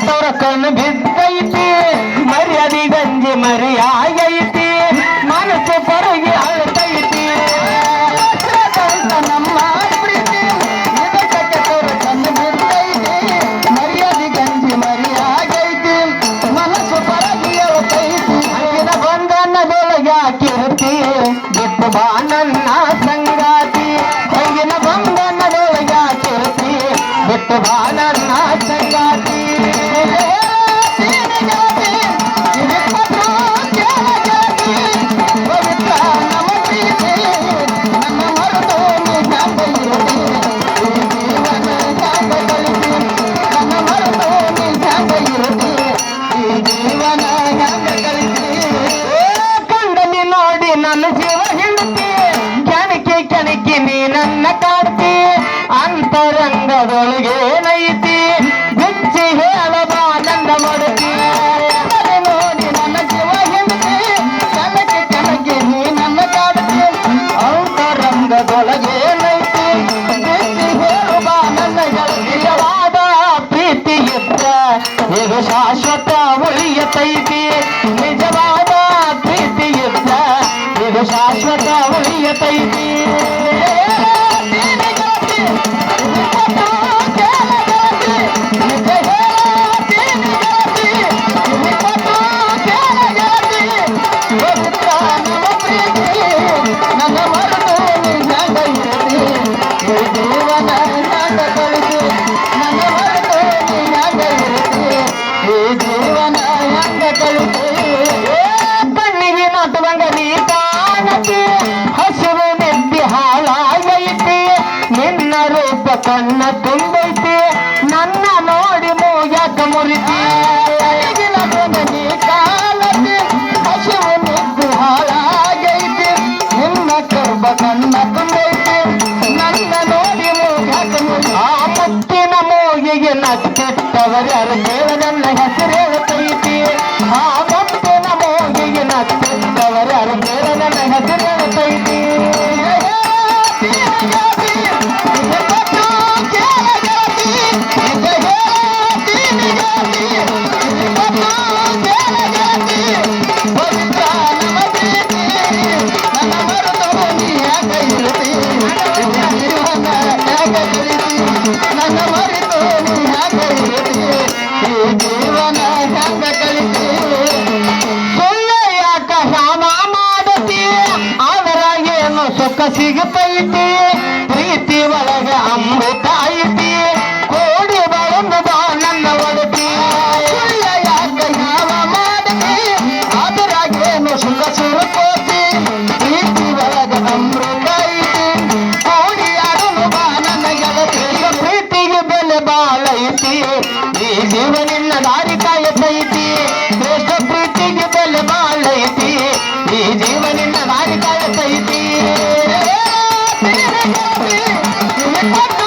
ಕೆಟ್ಟವರ ಕಣ್ಣು ಬಿದ್ದೈತಿ ಮರ್ಯಾದಿ ಗಂಜಿ ಮರಿಯಾಗೈತಿ ಮನಸ್ಸು ಹೊರಗೆ ಅಳ್ತೈತಿ ನಮ್ಮ ಪ್ರೀತಿ ಇದಕ್ಕೆ ಕೆಟ್ಟವರ ಕಣ್ಣು ಬಿದ್ದೈತಿ ಮರ್ಯಾದಿ ಗಂಜಿ ಮರಿಯಾಗೈತಿ ಮನಸ್ಸು ಹೊರಗೆ ಅಳ್ತೈತಿ ಹಂಗಿನ ಬಂಧನದೊಳಗೆ ಹಾಕಿರ್ತಿ ಬಿಟ್ಟು ಬಾ ನನ್ನ ಸಂಗಾತಿ ಹಂಗಿನ ಬಂಧನದೊಳಗೆ ಹಾಕಿರ್ತಿ ಬಿಟ್ಟು ಬಾ ನನ್ನ ಸಂಗಾತಿ ಕಂಡಲ್ಲಿ ನೋಡಿ ನನ್ನ ಜೀವ ಹಿಂಡ್ತಿ ಕೆಣಕಿ ಕೆಣಕಿ ನೀ ನನ್ನ ಕಾಡ್ತಿ ಅಂತರಂಗದೊಳಗೇನೈತಿ ಬಿಚ್ಚಿ ಹೇಳಬಾ ನನ್ನ ಮಡತಿ ನೋಡಿ ನನ್ನ ಜೀವ ಹಿಂಡ್ತಿ ಕೆಣಕಿ ಕೆಣಕಿ ನೀ ನನ್ನ ಕಾಡ್ತಿ ಅಂತರಂಗದೊಳಗೇನೈತಿ ಬಿಚ್ಚಿ ಹೇಳಬಾ ನನ್ನ ಗೆಳತಿಯವಾದ ಪ್ರೀತಿ ಇದ್ದ ಇದು ಶಾಶ್ವತ ಉಳಿಯತೈತಿ ನಿಜವಾದ ಪ್ರೀತಿ ಇದ್ದ ಇದು ಶಾಶ್ವತ ಉಳಿಯತೈತಿ ನನ್ನ ಮರದು ನಿಜ ಜೀವನ ಕಳಿಸಿ ನನ್ನ ಮರದು ಜೀವನ ಕಳಿಸಿ ಕಣ್ಣಿಗೆ ನಟುವಂಗ ನೀ ಕಾಣತಿ ಹಸಿರು ನೆತ್ತಿ ಹಾಳಾಗೈತಿ ನಿನ್ನ ರೂಪ ಕಣ್ಣ ತುಂಬೈತಿ ನನ್ನ ನೋಡಿ ಮೂಗ್ಯಾಕ ಮುರಿತಿ ನೀ ಕಾಣತಿ ಹಸಿರು ನೆತ್ತಿ ಹಾಳಾಗೈತಿ ನಿನ್ನ ಕರ್ಬ ಕಣ್ಣ ತುಂಬೈತಿ ನನ್ನ ನೋಡಿ ಮೂಗ್ಯಾಕ ಮುರಿತಿ ಆ ಮುತ್ತಿನ ಮೂಗಿಗೆ ನಕ್ಕೆಟ್ಟವರ್ಯಾರು ದೇವರನ್ನ ಹೆಸರೇಳತೈತಿ ಆ ಮುತ್ತಿನ ಮೂಗಿಗೆ ನಕ್ಕೆಟ್ಟವರ್ಯಾರು ದೇವರನ್ನ ಹೆಸರೇಳತೈತಿ ನನ್ನ ಮರೆತು ನೀ ಜೀವನ ಹೆಂಗ ಕಳಿಸಿ ಸುಳ್ಳು ಯಾಕ ಶಾಮ ಮಾಡತಿ ಅವರ ಏನು ಸುಖ ಸಿಗತೈತಿ ಪ್ರೀತಿ ಒಳಗ ಅಮೃತ ಐತಿ ಕೋಡಿ ಬಳಂದು ಬಾ ನನ್ನ ಒಡತಿ ಸುಳ್ಳು ಯಾಕ ಶಾಮ ಮಾಡತಿ ಅದರಾಗೇನು ಸುಖ ಸುರಕೋತಿ ಪ್ರೀತಿ ಒಳಗ ಅಮೃತ ಐತಿ ಕೋಡಿ ಆಡಲು ಬಾ ನನ್ನ ಗೆಳತಿ ಪ್ರೀತಿಗೆ ಬೆಲೆ ಬಾಳೈತಿ ಈ ಜೀವನಿನ್ನ ದಾರಿ ಕಾಯತೈತಿ ಶ್ರೇಷ್ಠ ಪ್ರೀತಿಗೆ ಬೆಲೆ ಬಾಳೈತಿ ಈ ಜೀವನಿನ್ನ ದಾರಿ ಕಾಯತೈತಿ ಕೊಟ್ಟು